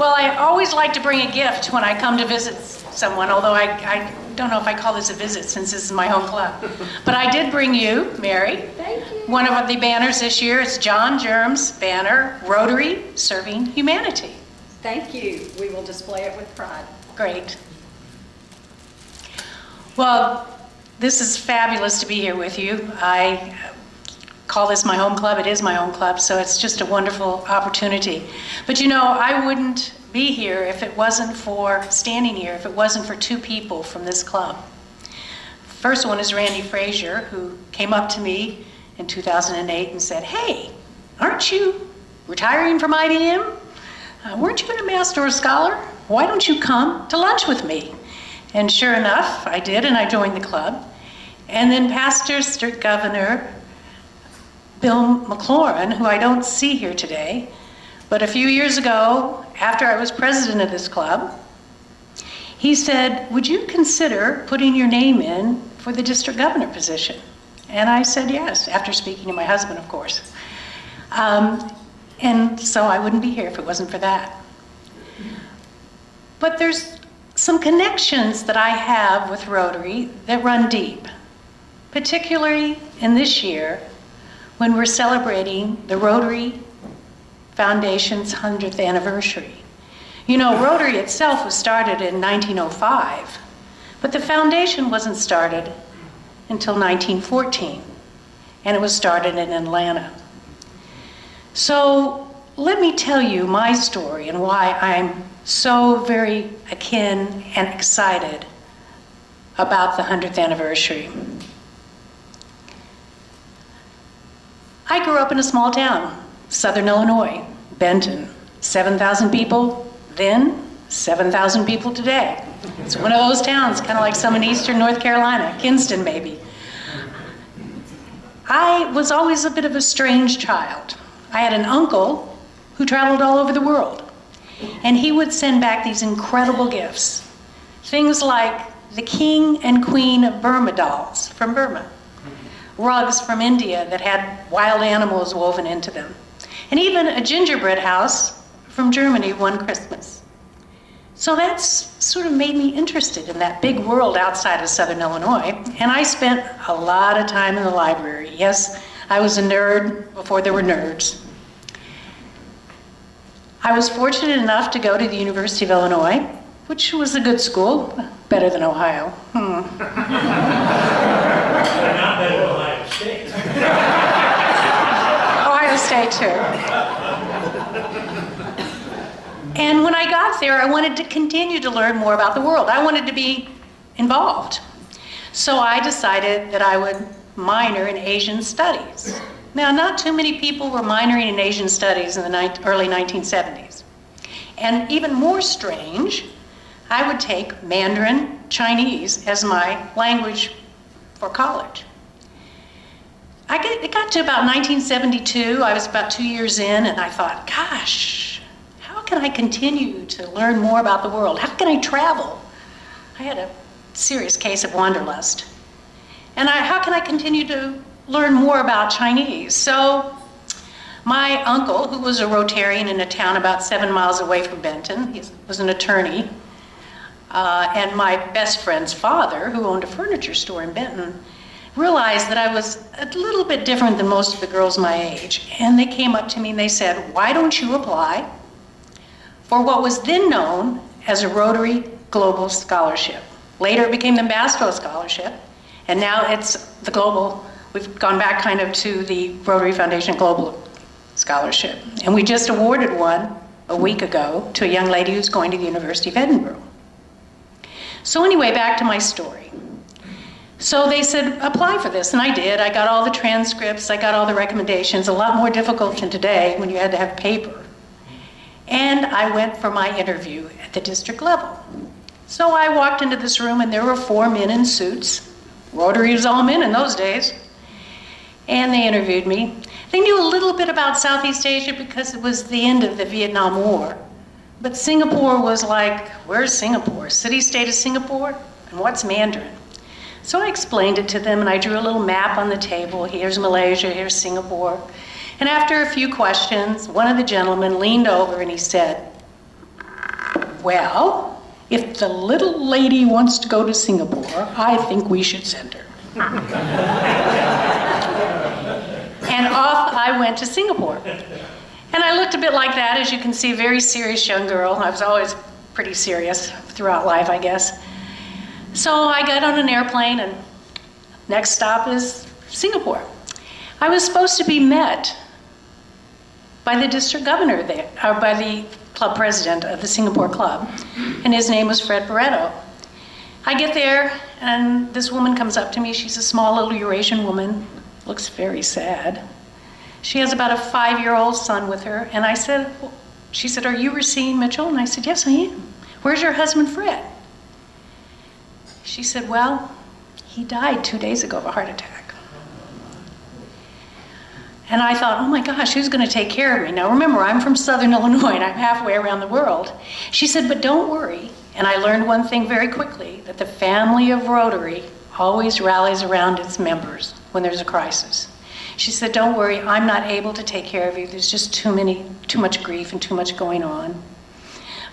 Well, I always like to bring a gift when I come to visit someone, although I don't know if I call this a visit since this is my home club. But I did bring you, Mary. Thank you. One of the banners this year is John Germ's banner, Rotary Serving Humanity. Thank you. We will display it with pride. Great. Well, this is fabulous to be here with you. I call this my home club. It is my home club, so it's just a wonderful opportunity. But you know, I wouldn't be here if it wasn't for standing here, if it wasn't for two people from this club. First one is Randy Frazier, who came up to me in 2008 and said, "Hey, aren't you retiring from IDM? Weren't you an Ambassador Scholar? Why don't you come to lunch with me?" And sure enough, I did, and I joined the club. And then Pastor Strict Governor Bill McLaurin, who I don't see here today, but a few years ago, after I was president of this club, he said, "Would you consider putting your name in for the district governor position?" And I said yes, after speaking to my husband, of course. And so I wouldn't be here if it wasn't for that. But there's some connections that I have with Rotary that run deep, particularly in this year when we're celebrating the Rotary Foundation's 100th anniversary. You know, Rotary itself was started in 1905, but the foundation wasn't started until 1914, and it was started in Atlanta. So let me tell you my story and why I'm so very akin and excited about the 100th anniversary. I grew up in a small town, Southern Illinois, Benton. 7,000 people then, 7,000 people today. It's one of those towns, kind of like some in eastern North Carolina, Kinston maybe. I was always a bit of a strange child. I had an uncle who traveled all over the world, and he would send back these incredible gifts. Things like the King and Queen of Burma dolls from Burma, rugs from India that had wild animals woven into them, and even a gingerbread house from Germany one Christmas. So that's sort of made me interested in that big world outside of Southern Illinois, and I spent a lot of time in the library. Yes, I was a nerd before there were nerds. I was fortunate enough to go to the University of Illinois, which was a good school, better than Ohio. Not better than Ohio State. Ohio State, too. And when I got there, I wanted to continue to learn more about the world. I wanted to be involved. So I decided that I would minor in Asian studies. Now, not too many people were minoring in Asian studies in the early 1970s. And even more strange, I would take Mandarin Chinese as my language for college. It got to about 1972, I was about 2 years in, and I thought, gosh, how can I continue to learn more about the world? How can I travel? I had a serious case of wanderlust. And how can I continue to learn more about Chinese? So my uncle, who was a Rotarian in a town about 7 miles away from Benton, he was an attorney, and my best friend's father, who owned a furniture store in Benton, realized that I was a little bit different than most of the girls my age. And they came up to me and they said, "Why don't you apply for what was then known as a Rotary Global Scholarship?" Later it became the Ambassador Scholarship, and now it's the Global. We've gone back kind of to the Rotary Foundation Global Scholarship. And we just awarded one a week ago to a young lady who's going to the University of Edinburgh. So anyway, back to my story. So they said, apply for this, and I did. I got all the transcripts, I got all the recommendations, a lot more difficult than today when you had to have paper. And I went for my interview at the district level. So I walked into this room and there were 4 men in suits. Rotary was all men in those days. And they interviewed me. They knew a little bit about Southeast Asia because it was the end of the Vietnam War. But Singapore was like, where's Singapore? City-state of Singapore? And what's Mandarin? So I explained it to them, and I drew a little map on the table. Here's Malaysia, here's Singapore. And after a few questions, one of the gentlemen leaned over and he said, well, if the little lady wants to go to Singapore, I think we should send her. And off I went to Singapore. And I looked a bit like that, as you can see, a very serious young girl. I was always pretty serious throughout life, I guess. So I got on an airplane, and next stop is Singapore. I was supposed to be met by the district governor there, or by the club president of the Singapore club, and his name was Fred Barreto. I get there, and this woman comes up to me. She's a small little Eurasian woman, looks very sad. She has about a 5-year-old son with her, and she said, "Are you Rusine Mitchell?" And I said, "Yes, I am. Where's your husband, Fred?" She said, "Well, he died 2 days ago of a heart attack." And I thought, oh my gosh, who's going to take care of me? Now remember, I'm from Southern Illinois, and I'm halfway around the world. She said, "But don't worry." And I learned one thing very quickly, that the family of Rotary always rallies around its members when there's a crisis. She said, "Don't worry, I'm not able to take care of you. There's just too much grief and too much going on.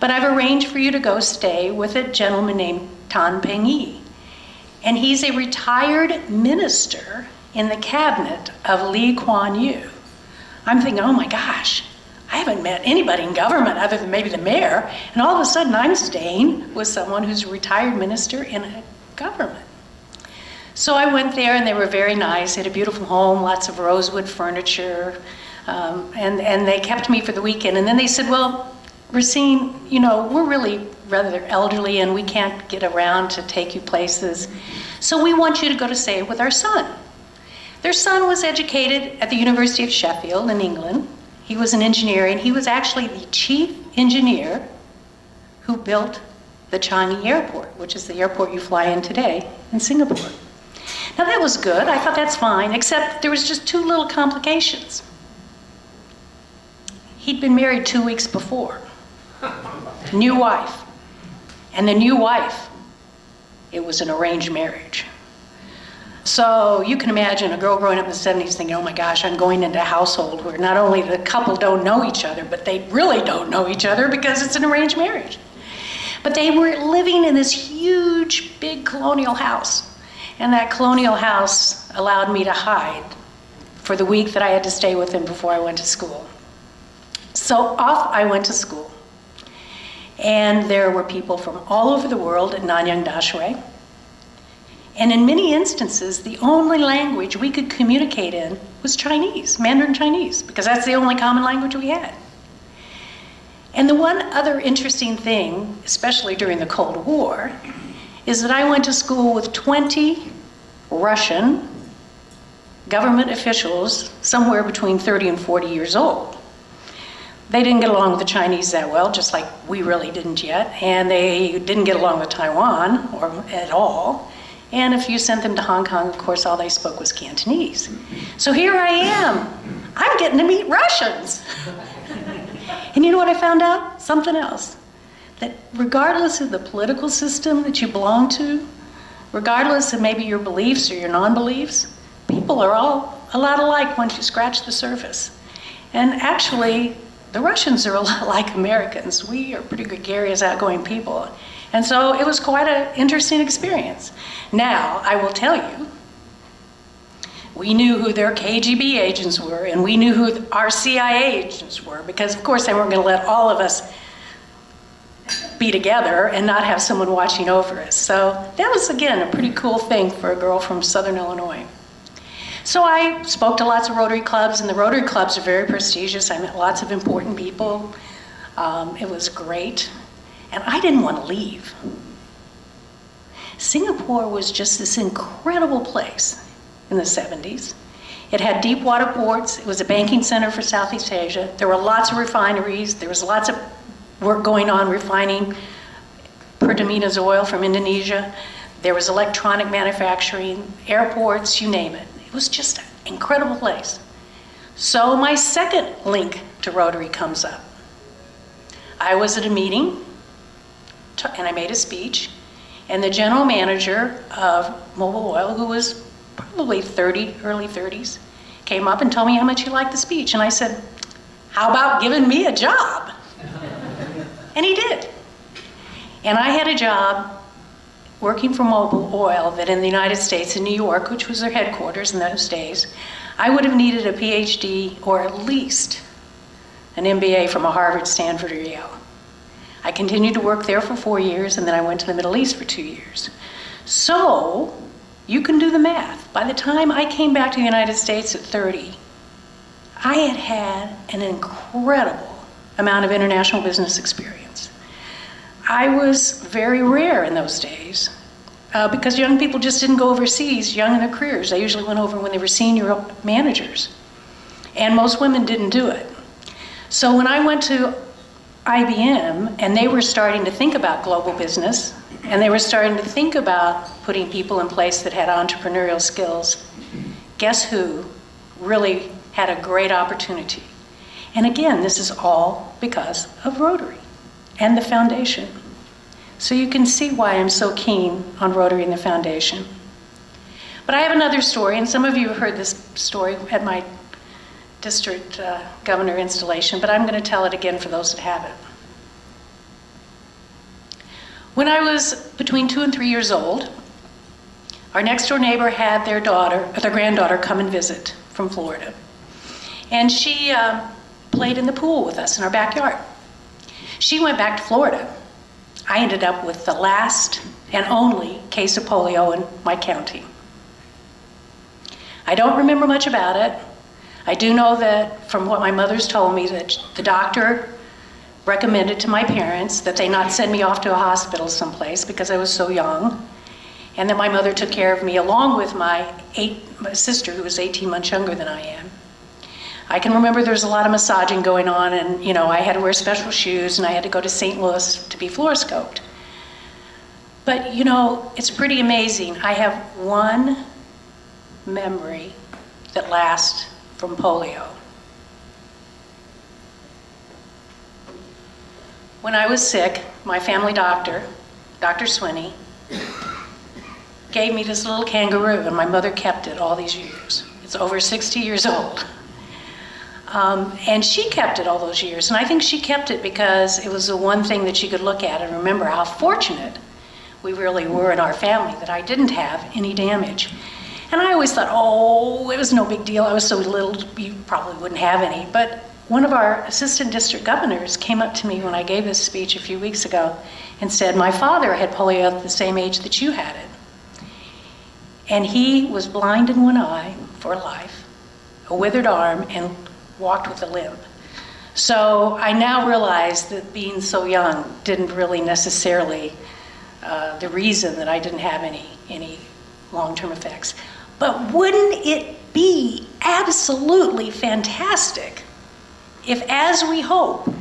But I've arranged for you to go stay with a gentleman named Tan Peng Yi. And he's a retired minister in the cabinet of Lee Kuan Yew." I'm thinking, oh my gosh, I haven't met anybody in government other than maybe the mayor. And all of a sudden I'm staying with someone who's a retired minister in a government. So I went there, and they were very nice. They had a beautiful home, lots of rosewood furniture, and they kept me for the weekend. And then they said, "Well, Rusine, we're really rather elderly, and we can't get around to take you places. So we want you to go to stay with our son." Their son was educated at the University of Sheffield in England. He was an engineer, and he was actually the chief engineer who built the Changi Airport, which is the airport you fly in today in Singapore. Now that was good. I thought that's fine, except there was just 2 little complications. He'd been married 2 weeks before. New wife. And the new wife, it was an arranged marriage. So you can imagine a girl growing up in the 70s thinking, oh my gosh, I'm going into a household where not only the couple don't know each other, but they really don't know each other because it's an arranged marriage. But they were living in this huge, big colonial house. And that colonial house allowed me to hide for the week that I had to stay with him before I went to school. So off I went to school. And there were people from all over the world at Nanyang Dashway. And in many instances, the only language we could communicate in was Chinese, Mandarin Chinese, because that's the only common language we had. And the one other interesting thing, especially during the Cold War, is that I went to school with 20 Russian government officials, somewhere between 30 and 40 years old. They didn't get along with the Chinese that well, just like we really didn't yet, and they didn't get along with Taiwan or at all. And if you sent them to Hong Kong, of course, all they spoke was Cantonese. So here I am. I'm getting to meet Russians. And you know what I found out? Something else. That regardless of the political system that you belong to, regardless of maybe your beliefs or your non-beliefs, people are all a lot alike once you scratch the surface. And actually, the Russians are a lot like Americans. We are pretty gregarious, outgoing people. And so it was quite an interesting experience. Now, I will tell you, we knew who their KGB agents were, and we knew who our CIA agents were, because of course they weren't going to let all of us be together and not have someone watching over us. So that was, again, a pretty cool thing for a girl from Southern Illinois. So I spoke to lots of Rotary clubs, and the Rotary clubs are very prestigious. I met lots of important people. It was great. And I didn't want to leave. Singapore was just this incredible place in the 70s. It had deep water ports. It was a banking center for Southeast Asia. There were lots of refineries. There was lots of work going on refining Pertamina's oil from Indonesia. There was electronic manufacturing, airports, you name it. It was just an incredible place. So my second link to Rotary comes up. I was at a meeting, and I made a speech, and the general manager of Mobil Oil, who was probably 30, early 30s, came up and told me how much he liked the speech. And I said, how about giving me a job? And he did. And I had a job working for Mobil Oil that in the United States, in New York, which was their headquarters in those days, I would have needed a PhD or at least an MBA from a Harvard, Stanford, or Yale. I continued to work there for 4 years, and then I went to the Middle East for 2 years. So you can do the math. By the time I came back to the United States at 30, I had had an incredible amount of international business experience. I was very rare in those days because young people just didn't go overseas young in their careers. They usually went over when they were senior managers. And most women didn't do it. So when I went to IBM and they were starting to think about global business and they were starting to think about putting people in place that had entrepreneurial skills, guess who really had a great opportunity? And again, this is all because of Rotary and the foundation. So you can see why I'm so keen on Rotary and the foundation. But I have another story, and some of you have heard this story at my district governor installation, but I'm going to tell it again for those that haven't. When I was between 2 and 3 years old, our next door neighbor had their granddaughter come and visit from Florida. And she played in the pool with us in our backyard. She went back to Florida. I ended up with the last and only case of polio in my county. I don't remember much about it. I do know that from what my mother's told me that the doctor recommended to my parents that they not send me off to a hospital someplace because I was so young, and that my mother took care of me along with my sister who was 18 months younger than I am. I can remember there was a lot of massaging going on, and I had to wear special shoes and I had to go to St. Louis to be fluoroscoped. But it's pretty amazing. I have one memory that lasts from polio. When I was sick, my family doctor, Dr. Swinney, gave me this little kangaroo, and my mother kept it all these years. It's over 60 years old. And she kept it all those years, and I think she kept it because it was the one thing that she could look at and remember how fortunate we really were in our family that I didn't have any damage. And I always thought, it was no big deal. I was so little, you probably wouldn't have any. But one of our assistant district governors came up to me when I gave this speech a few weeks ago and said, my father had polio at the same age that you had it. And he was blind in one eye for life, a withered arm, and walked with a limp. So I now realize that being so young didn't really necessarily the reason that I didn't have any long-term effects. But wouldn't it be absolutely fantastic if, as we hope,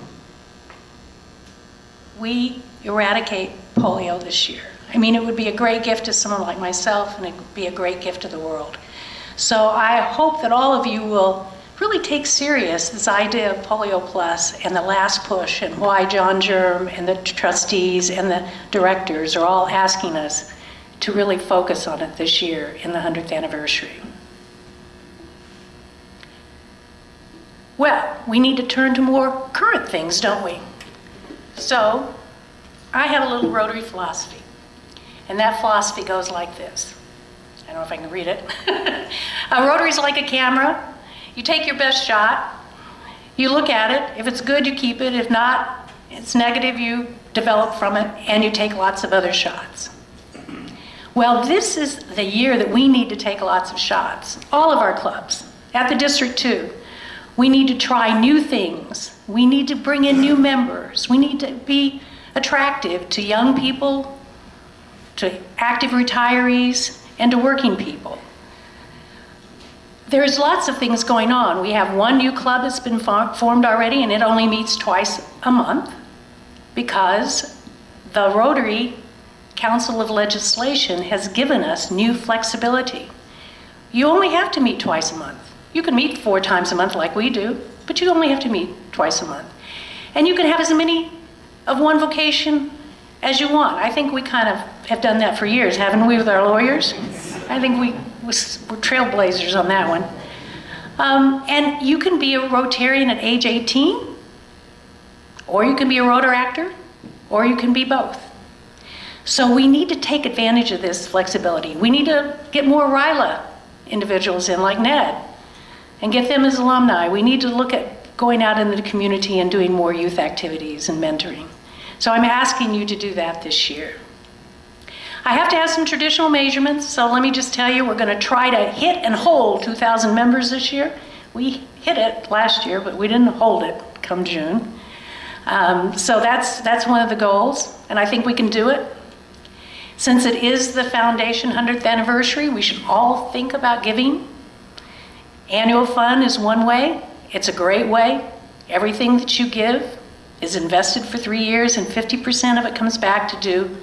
we eradicate polio this year? I mean, it would be a great gift to someone like myself, and it would be a great gift to the world. So I hope that all of you will really take serious this idea of Polio Plus and the last push, and why John Germ and the trustees and the directors are all asking us to really focus on it this year in the 100th anniversary. Well, we need to turn to more current things, don't we? So I have a little Rotary philosophy, and that philosophy goes like this. I don't know if I can read it. Rotary's like a camera. You take your best shot, you look at it. If it's good, you keep it. If not, it's negative, you develop from it, and you take lots of other shots. Well, this is the year that we need to take lots of shots. All of our clubs, at the district too. We need to try new things. We need to bring in new members. We need to be attractive to young people, to active retirees, and to working people. There's lots of things going on. We have one new club that's been formed already, and it only meets twice a month because the Rotary Council of Legislation has given us new flexibility. You only have to meet twice a month. You can meet 4 times a month like we do, but you only have to meet twice a month. And you can have as many of one vocation as you want. I think we kind of have done that for years, haven't we, with our lawyers? I think we're trailblazers on that one. And you can be a Rotarian at age 18, or you can be a Rotaractor, or you can be both. So we need to take advantage of this flexibility. We need to get more RILA individuals in, like Ned, and get them as alumni. We need to look at going out into the community and doing more youth activities and mentoring. So I'm asking you to do that this year. I have to have some traditional measurements, so let me just tell you, we're going to try to hit and hold 2,000 members this year. We hit it last year, but we didn't hold it come June. So that's one of the goals, and I think we can do it. Since it is the foundation 100th anniversary, we should all think about giving. Annual fund is one way. It's a great way. Everything that you give is invested for 3 years, and 50% of it comes back to do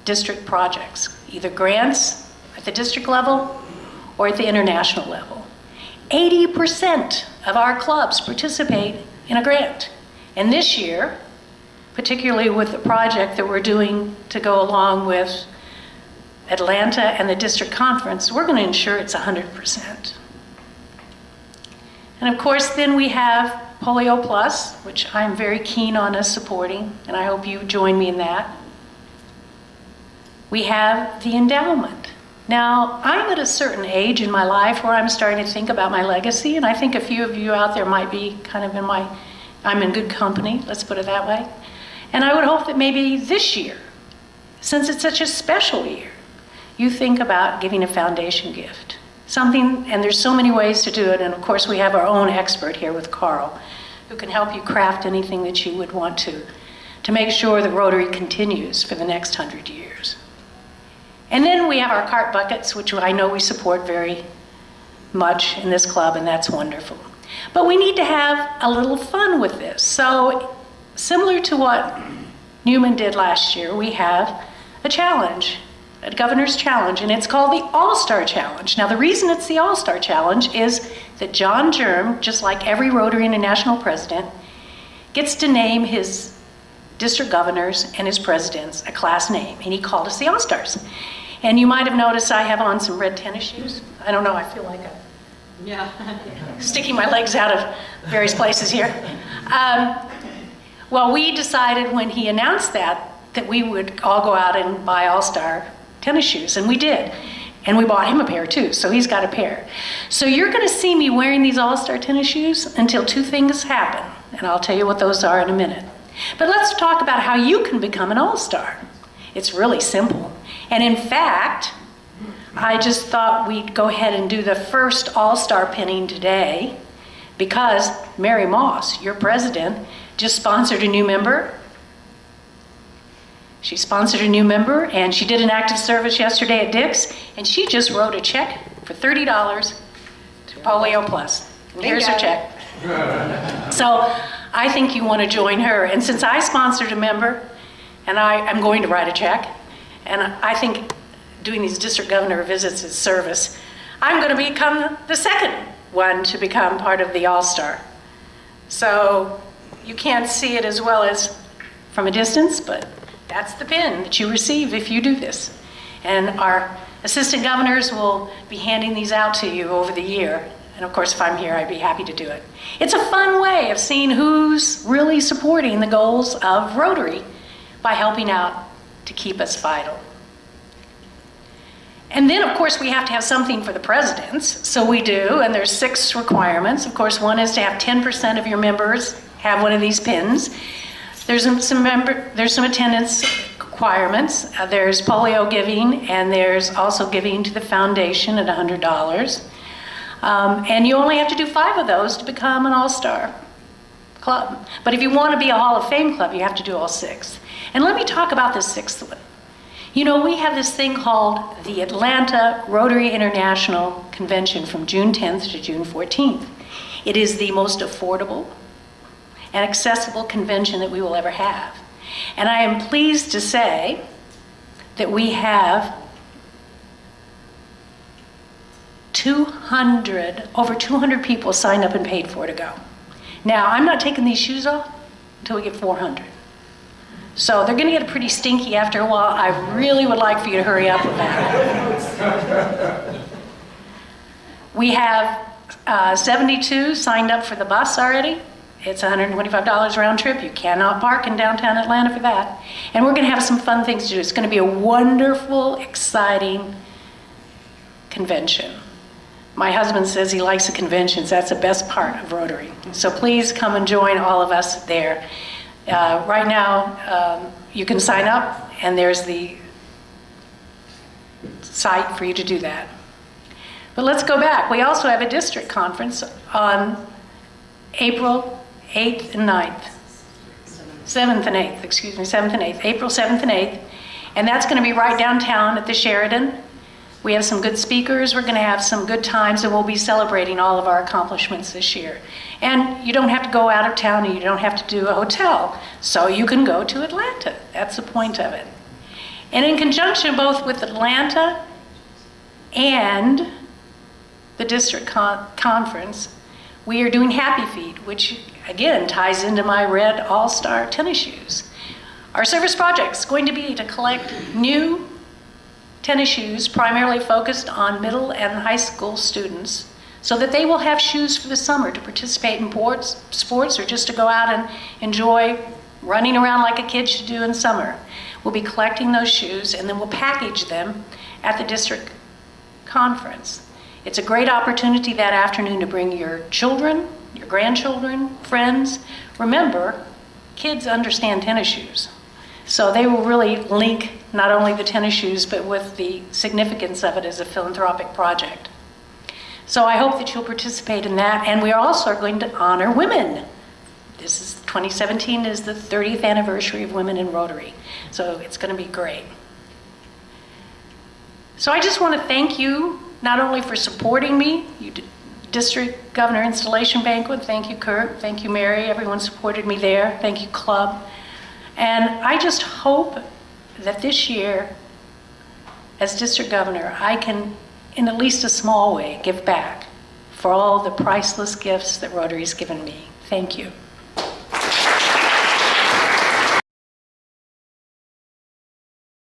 district projects, either grants at the district level or at the international level. 80% of our clubs participate in a grant. And this year, particularly with the project that we're doing to go along with Atlanta and the district conference, we're going to ensure it's 100%. And of course, then we have Polio Plus, which I'm very keen on us supporting, and I hope you join me in that. We have the endowment. Now, I'm at a certain age in my life where I'm starting to think about my legacy, and I think a few of you out there might be kind of I'm in good company, let's put it that way. And I would hope that maybe this year, since it's such a special year, you think about giving a foundation gift. Something, and there's so many ways to do it, and of course we have our own expert here with Carl, who can help you craft anything that you would want to make sure that Rotary continues for the next 100 years. And then we have our cart buckets, which I know we support very much in this club, and that's wonderful. But we need to have a little fun with this. So similar to what Newman did last year, we have a challenge, a governor's challenge, and it's called the All-Star Challenge. Now, the reason it's the All-Star Challenge is that John Germ, just like every Rotary International president, gets to name his district governors and his presidents a class name, and he called us the All-Stars. And you might have noticed I have on some red tennis shoes. I don't know, I feel like I'm sticking my legs out of various places here. Well, we decided when he announced that we would all go out and buy All-Star tennis shoes, and we did. And we bought him a pair too, so he's got a pair. So you're gonna see me wearing these All-Star tennis shoes until two things happen, and I'll tell you what those are in a minute. But let's talk about how you can become an All-Star. It's really simple. And in fact, I just thought we'd go ahead and do the first All-Star pinning today because Mary Moss, your president, just sponsored a new member. She sponsored a new member, and she did an active service yesterday at Dick's, and she just wrote a check for $30 to Polio Plus. And here's her check. So I think you want to join her. And since I sponsored a member, and I'm going to write a check, and I think doing these district governor visits is service, I'm going to become the second one to become part of the All-Star. So you can't see it as well as from a distance, but that's the pin that you receive if you do this. And our assistant governors will be handing these out to you over the year. And of course, if I'm here, I'd be happy to do it. It's a fun way of seeing who's really supporting the goals of Rotary by helping out to keep us vital. And then, of course, we have to have something for the presidents. So we do, and there's 6 requirements. Of course, one is to have 10% of your members have one of these pins. There's some attendance requirements. There's polio giving, and there's also giving to the foundation at $100. And you only have to do 5 of those to become an All-Star club. But if you want to be a Hall of Fame club, you have to do all 6. And let me talk about the 6th one. You know, we have this thing called the Atlanta Rotary International Convention from June 10th to June 14th. It is the most affordable and accessible convention that we will ever have. And I am pleased to say that we have over 200 people signed up and paid for to go. Now, I'm not taking these shoes off until we get 400. So they're going to get pretty stinky after a while. I really would like for you to hurry up with that. We have 72 signed up for the bus already. It's $125 round trip. You cannot park in downtown Atlanta for that. And we're going to have some fun things to do. It's going to be a wonderful, exciting convention. My husband says he likes the conventions. That's the best part of Rotary. So please come and join all of us there. Right now, you can sign up, and there's the site for you to do that. But let's go back. We also have a district conference on April 8th and 9th. 7th and 8th, excuse me, 7th and 8th, April 7th and 8th. And that's going to be right downtown at the Sheraton. We have some good speakers. We're going to have some good times, and we'll be celebrating all of our accomplishments this year. And you don't have to go out of town, and you don't have to do a hotel. So you can go to Atlanta. That's the point of it. And in conjunction both with Atlanta and the district conference, we are doing Happy Feet, which again ties into my red all-star tennis shoes. Our service project is going to be to collect new tennis shoes, primarily focused on middle and high school students, so that they will have shoes for the summer to participate in sports or just to go out and enjoy running around like a kid should do in summer. We'll be collecting those shoes, and then we'll package them at the district conference. It's a great opportunity that afternoon to bring your children, your grandchildren, friends. Remember, kids understand tennis shoes. So they will really link not only the tennis shoes, but with the significance of it as a philanthropic project. So I hope that you'll participate in that. And we are also going to honor women. 2017 is the 30th anniversary of Women in Rotary. So it's going to be great. So I just want to thank you not only for supporting me, you District Governor Installation Banquet, thank you Kurt, thank you Mary, everyone supported me there, thank you Club. And I just hope that this year, as District Governor, I can, in at least a small way, give back for all the priceless gifts that Rotary's given me. Thank you.